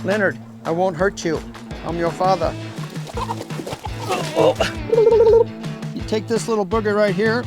Leonard, I won't hurt you. I'm your father. Oh. You take this little booger right here.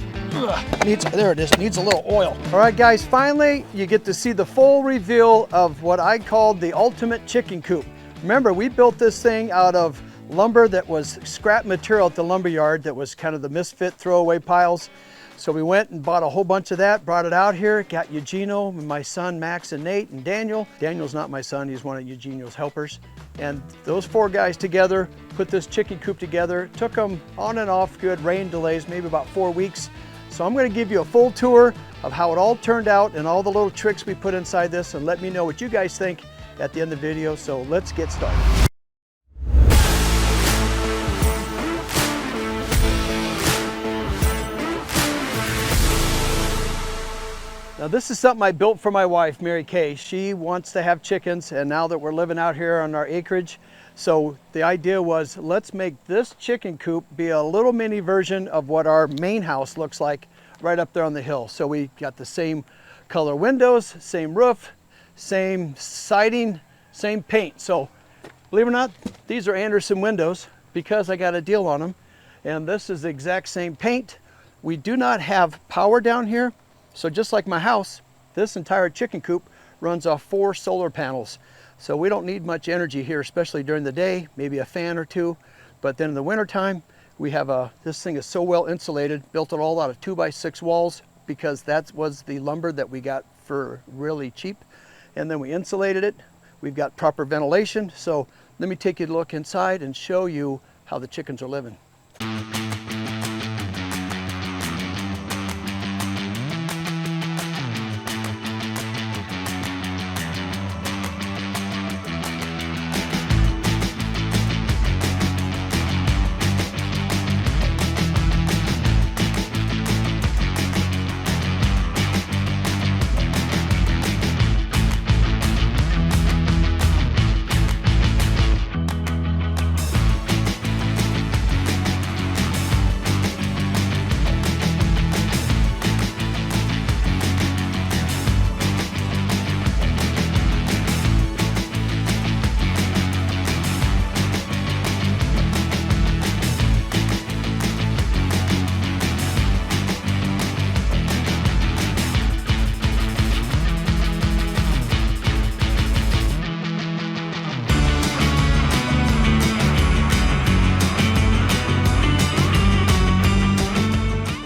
There it is, needs a little oil. All right guys, finally you get to see the full reveal of what I called the ultimate chicken coop. Remember, we built this thing out of lumber that was scrap material at the lumber yard that was kind of the misfit throwaway piles. So we went and bought a whole bunch of that, brought it out here, got Eugenio, my son Max and Nate and Daniel. Daniel's not my son, he's one of Eugenio's helpers. And those 4 guys together put this chicken coop together. Took them on and off, good rain delays, maybe about 4 weeks. So I'm gonna give you a full tour of how it all turned out and all the little tricks we put inside this, and let me know what you guys think at the end of the video. So let's get started. Now this is something I built for my wife, Mary Kay. She wants to have chickens, and now that we're living out here on our acreage, so the idea was, let's make this chicken coop be a little mini version of what our main house looks like right up there on the hill. So we got the same color windows, same roof, same siding, same paint. So believe it or not, these are Anderson windows because I got a deal on them. And this is the exact same paint. We do not have power down here. So just like my house, this entire chicken coop runs off 4 solar panels. So we don't need much energy here, especially during the day, maybe a fan or 2. But then in the wintertime, we have this thing is so well insulated, built it all out of 2x6 walls because that was the lumber that we got for really cheap. And then we insulated it. We've got proper ventilation. So let me take you a look inside and show you how the chickens are living.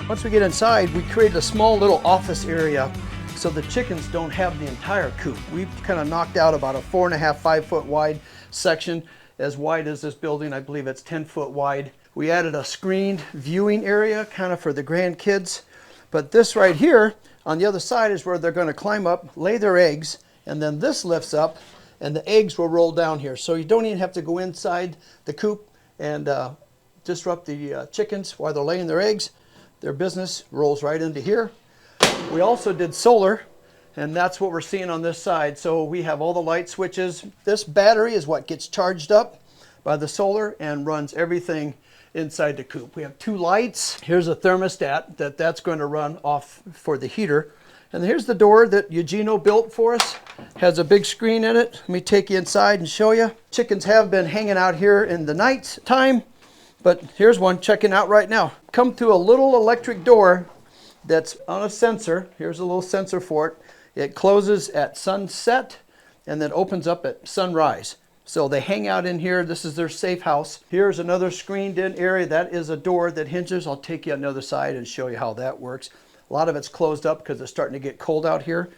Once we get inside, we created a small little office area so the chickens don't have the entire coop. We've kind of knocked out about a 4.5, 5 foot wide section. As wide as this building, I believe it's 10 foot wide. We added a screened viewing area kind of for the grandkids. But this right here on the other side is where they're going to climb up, lay their eggs, and then this lifts up and the eggs will roll down here. So you don't even have to go inside the coop and disrupt the chickens while they're laying their eggs. Their business rolls right into here. We also did solar, and that's what we're seeing on this side. So we have all the light switches. This battery is what gets charged up by the solar and runs everything inside the coop. We have 2 lights. Here's a thermostat that's going to run off for the heater. And here's the door that Eugenio built for us. Has a big screen in it. Let me take you inside and show you. Chickens have been hanging out here in the night time. But here's one checking out right now. Come through a little electric door that's on a sensor. Here's a little sensor for it. It closes at sunset and then opens up at sunrise. So they hang out in here. This is their safe house. Here's another screened in area. That is a door that hinges. I'll take you on the other side and show you how that works. A lot of it's closed up because it's starting to get cold out here.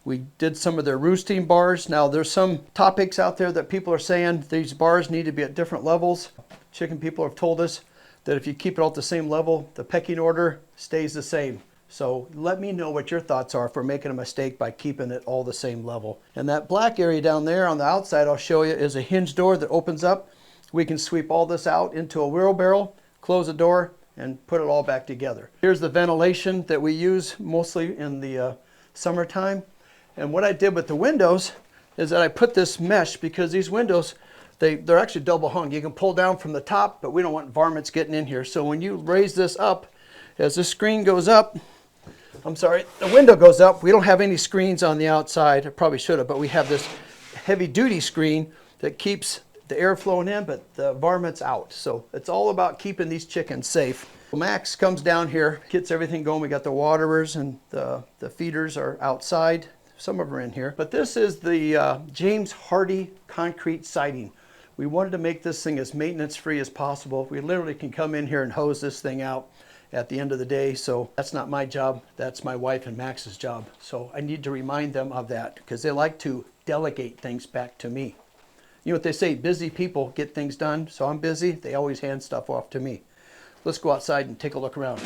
We did some of their roosting bars. Now there's some topics out there that people are saying these bars need to be at different levels. Chicken people have told us that if you keep it all at the same level, the pecking order stays the same. So let me know what your thoughts are if we're making a mistake by keeping it all the same level. And that black area down there on the outside I'll show you is a hinge door that opens up. We can sweep all this out into a wheelbarrow, close the door, and put it all back together. Here's the ventilation that we use mostly in the summertime. And what I did with the windows is that I put this mesh because these windows, they're actually double hung. You can pull down from the top, but we don't want varmints getting in here. So when you raise this up, as the screen goes up, the window goes up. We don't have any screens on the outside. I probably should have, but we have this heavy duty screen that keeps the air flowing in, but the varmints out. So it's all about keeping these chickens safe. Max comes down here, gets everything going. We got the waterers and the feeders are outside. Some of them are in here. But this is the James Hardy concrete siding. We wanted to make this thing as maintenance free as possible. We literally can come in here and hose this thing out at the end of the day. So that's not my job. That's my wife and Max's job. So I need to remind them of that because they like to delegate things back to me. You know what they say, busy people get things done. So I'm busy. They always hand stuff off to me. Let's go outside and take a look around.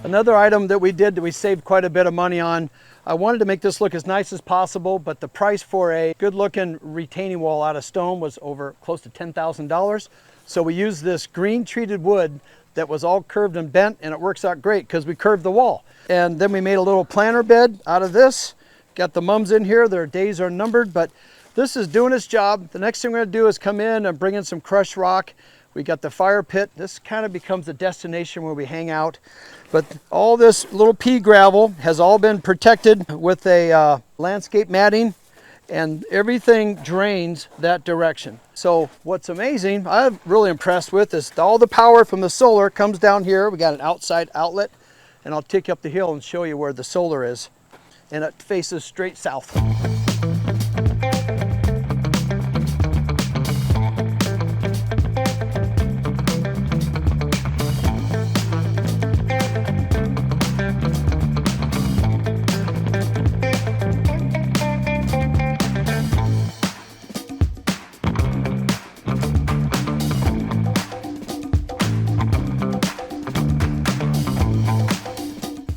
Another item that we did that we saved quite a bit of money on, I wanted to make this look as nice as possible, but the price for a good looking retaining wall out of stone was over close to $10,000. So we used this green treated wood that was all curved and bent, and it works out great because we curved the wall. And then we made a little planter bed out of this. Got the mums in here, their days are numbered, but this is doing its job. The next thing we're gonna do is come in and bring in some crushed rock. We got the fire pit. This kind of becomes a destination where we hang out. But all this little pea gravel has all been protected with a landscape matting, and everything drains that direction. So what's amazing, I'm really impressed with, is all the power from the solar comes down here. We got an outside outlet, and I'll take you up the hill and show you where the solar is. And it faces straight south.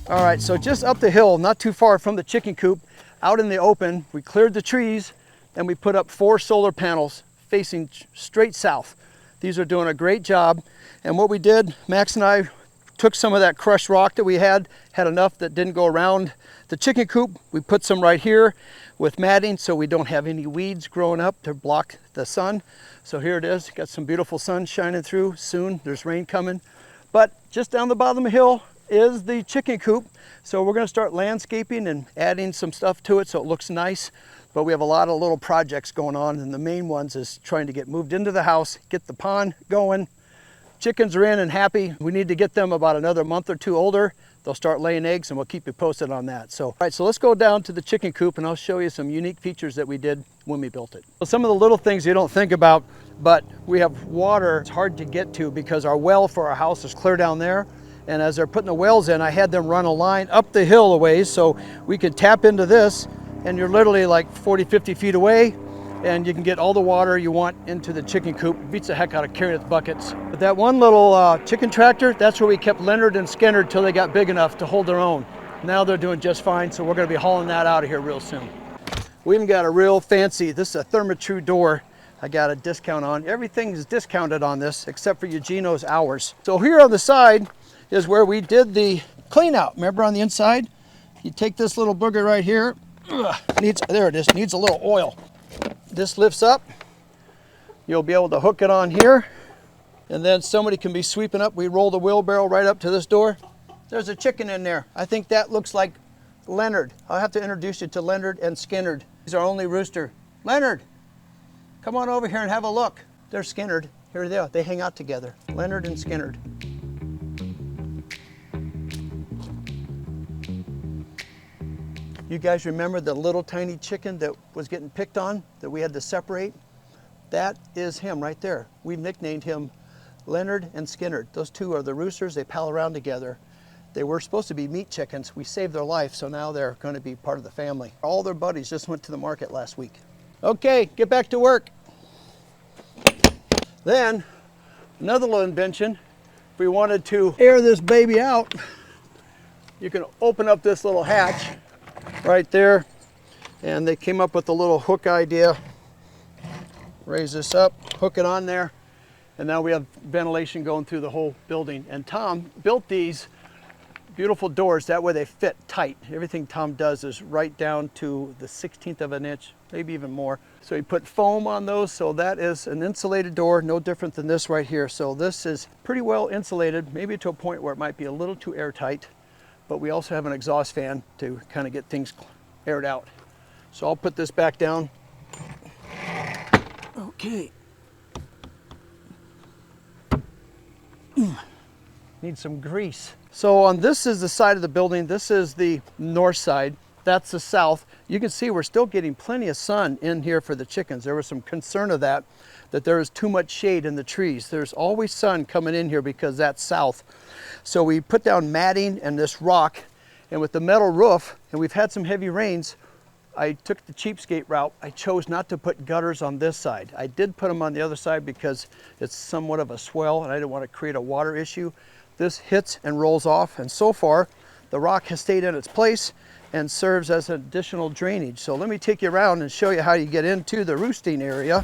All right, so just up the hill, not too far from the chicken coop, out in the open, we cleared the trees and we put up 4 solar panels facing straight south. These are doing a great job. And what we did, Max and I took some of that crushed rock that we had enough that didn't go around the chicken coop. We put some right here with matting so we don't have any weeds growing up to block the sun. So here it is, got some beautiful sun shining through. Soon there's rain coming. But just down the bottom of the hill is the chicken coop. So we're gonna start landscaping and adding some stuff to it so it looks nice. But we have a lot of little projects going on, and the main ones is trying to get moved into the house, get the pond going. Chickens are in and happy. We need to get them about another month or 2 older. They'll start laying eggs, and we'll keep you posted on that. So, all right, so let's go down to the chicken coop and I'll show you some unique features that we did when we built it. So some of the little things you don't think about, but we have water. It's hard to get to because our well for our house is clear down there. And as they're putting the wells in, I had them run a line up the hill a ways so we could tap into this, and you're literally like 40, 50 feet away, and you can get all the water you want into the chicken coop. Beats the heck out of carrying with buckets. But that one little chicken tractor, that's where we kept Leonard and Skinner till they got big enough to hold their own. Now they're doing just fine, so we're gonna be hauling that out of here real soon. We even got a real fancy, this is a Therma-Tru door. I got a discount on. Everything is discounted on this except for Eugenio's hours. So here on the side is where we did the clean out. Remember on the inside? You take this little booger right here. There it is, needs a little oil. This lifts up. You'll be able to hook it on here. And then somebody can be sweeping up. We roll the wheelbarrow right up to this door. There's a chicken in there. I think that looks like Leonard. I'll have to introduce you to Leonard and Skinnerd. He's our only rooster. Leonard, come on over here and have a look. There's Skinnerd. Here they are. They hang out together. Leonard and Skinnerd. You guys remember the little tiny chicken that was getting picked on that we had to separate? That is him right there. We nicknamed him Leonard and Skinnerd. Those two are the roosters. They pal around together. They were supposed to be meat chickens. We saved their life, so now they're going to be part of the family. All their buddies just went to the market last week. Okay, get back to work. Then, another little invention. If we wanted to air this baby out, you can open up this little hatch right there, and they came up with a little hook idea. Raise this up, hook it on there, and now we have ventilation going through the whole building. And Tom built these beautiful doors. That way they fit tight. Everything Tom does is right down to the 16th of an inch, maybe even more. So he put foam on those, so that is an insulated door, no different than this right here. So this is pretty well insulated, maybe to a point where it might be a little too airtight, but we also have an exhaust fan to kind of get things aired out. So I'll put this back down. Okay. Need some grease. So on this is the side of the building. This is the north side. That's the south. You can see we're still getting plenty of sun in here for the chickens. There was some concern of that there is too much shade in the trees. There's always sun coming in here because that's south. So we put down matting and this rock, and with the metal roof, and we've had some heavy rains, I took the cheapskate route. I chose not to put gutters on this side. I did put them on the other side because it's somewhat of a swell and I didn't want to create a water issue. This hits and rolls off, and so far the rock has stayed in its place and serves as additional drainage. So let me take you around and show you how you get into the roosting area.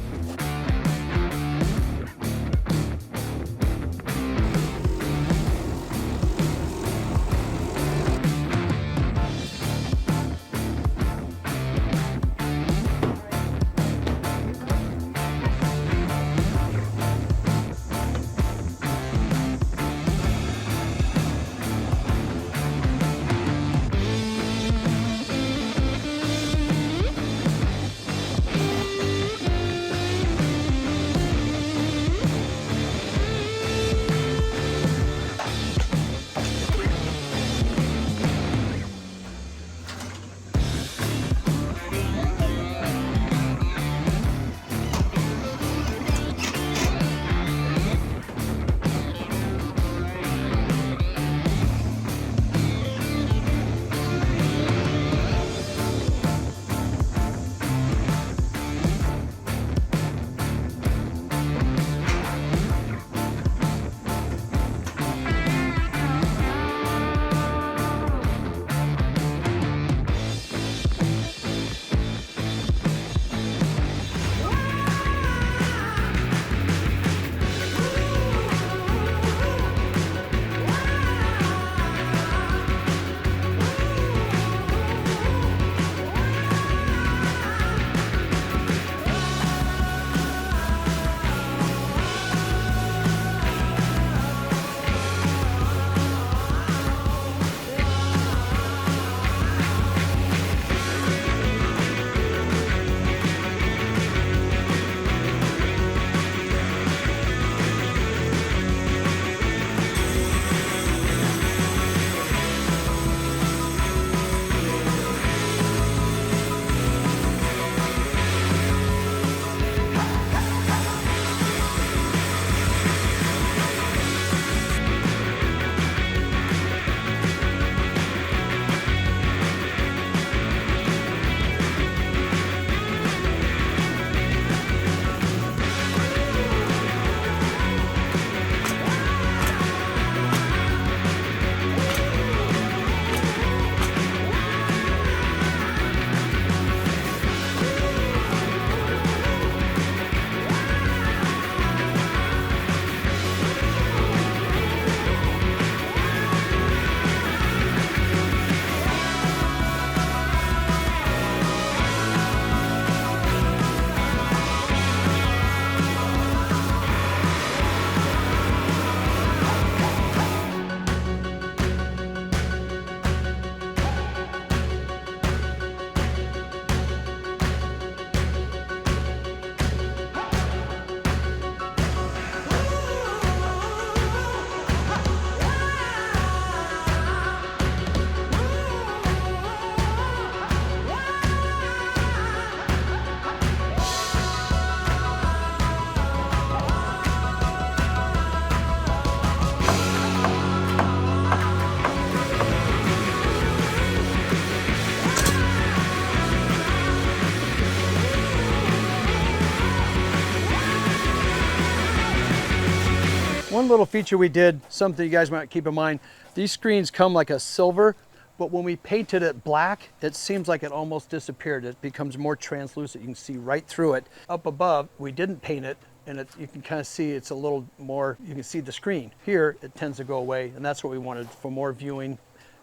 One little feature we did, something you guys might keep in mind, these screens come like a silver, but when we painted it black, it seems like it almost disappeared. It becomes more translucent. You can see right through it. Up above, we didn't paint it, and you can kind of see it's a little more, you can see the screen. Here, it tends to go away, and that's what we wanted for more viewing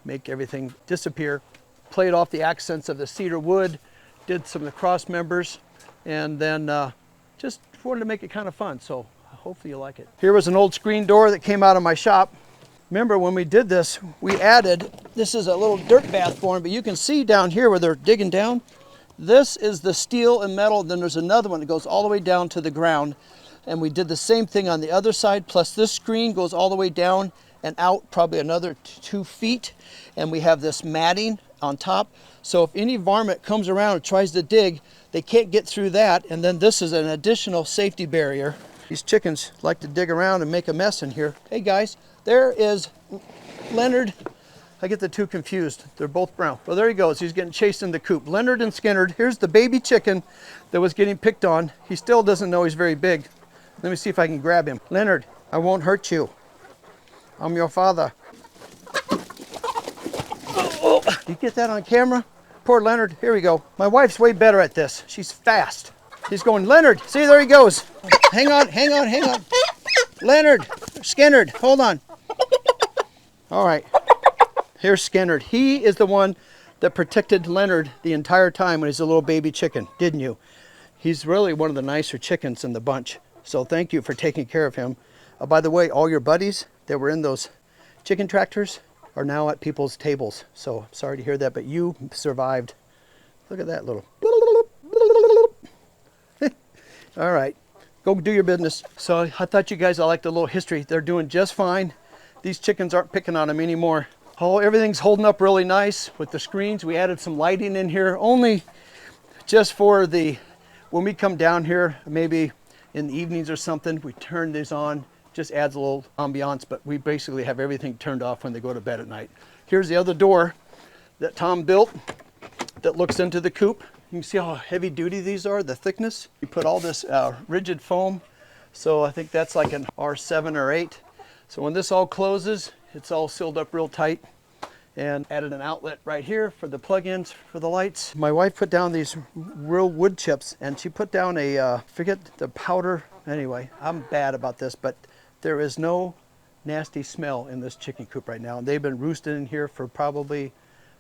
make everything disappear. Played off the accents of the cedar wood, did some of the cross members, and then just wanted to make it kind of fun. So hopefully you like it. Here was an old screen door that came out of my shop. Remember when we did this, we added, this is a little dirt bath for them, but you can see down here where they're digging down, this is the steel and metal. Then there's another one that goes all the way down to the ground. And we did the same thing on the other side, plus this screen goes all the way down and out probably another 2 feet. And we have this matting on top. So if any varmint comes around and tries to dig, they can't get through that. And then this is an additional safety barrier. These chickens like to dig around and make a mess in here. Hey guys, there is Leonard. I get the two confused. They're both brown. Well, there he goes. He's getting chased in the coop. Leonard and Skinnerd. Here's the baby chicken that was getting picked on. He still doesn't know he's very big. Let me see if I can grab him. Leonard, I won't hurt you. I'm your father. Oh, you get that on camera? Poor Leonard. Here we go. My wife's way better at this. She's fast. He's going, Leonard. See, there he goes. Hang on, hang on, hang on. Leonard, Skinnerd, hold on. All right. Here's Skinnerd. He is the one that protected Leonard the entire time when he's a little baby chicken, didn't you? He's really one of the nicer chickens in the bunch. So thank you for taking care of him. By the way, all your buddies that were in those chicken tractors are now at people's tables. So sorry to hear that, but you survived. Look at that little. All right, go do your business. So I thought you guys, I liked the little history. They're doing just fine. These chickens aren't picking on them anymore. Oh, everything's holding up really nice with the screens. We added some lighting in here, only just for the, when we come down here, maybe in the evenings or something, we turn these on, just adds a little ambiance, but we basically have everything turned off when they go to bed at night. Here's the other door that Tom built that looks into the coop. You can see how heavy duty these are, the thickness. We put all this rigid foam, so I think that's like an R7 or 8. So when this all closes, it's all sealed up real tight, and added an outlet right here for the plug-ins for the lights. My wife put down these real wood chips, and she put down a, forget the powder. Anyway, I'm bad about this, but there is no nasty smell in this chicken coop right now. And they've been roosted in here for probably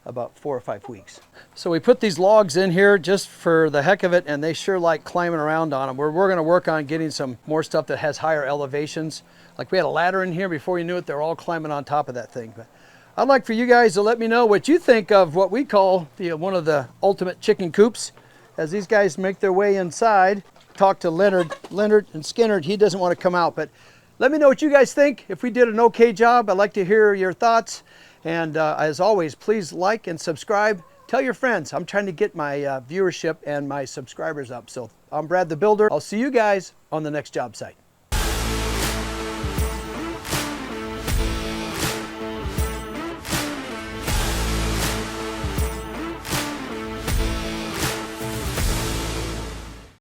about 4 or 5 weeks. So we put these logs in here just for the heck of it, and they sure like climbing around on them. We're gonna work on getting some more stuff that has higher elevations. Like we had a ladder in here, before you knew it, they were all climbing on top of that thing. But I'd like for you guys to let me know what you think of what we call one of the ultimate chicken coops. As these guys make their way inside, talk to Leonard and Skinnerd. He doesn't want to come out, but let me know what you guys think. If we did an okay job, I'd like to hear your thoughts. And as always, please like and subscribe. Tell your friends. I'm trying to get my viewership and my subscribers up. So I'm Brad the Builder. I'll see you guys on the next job site.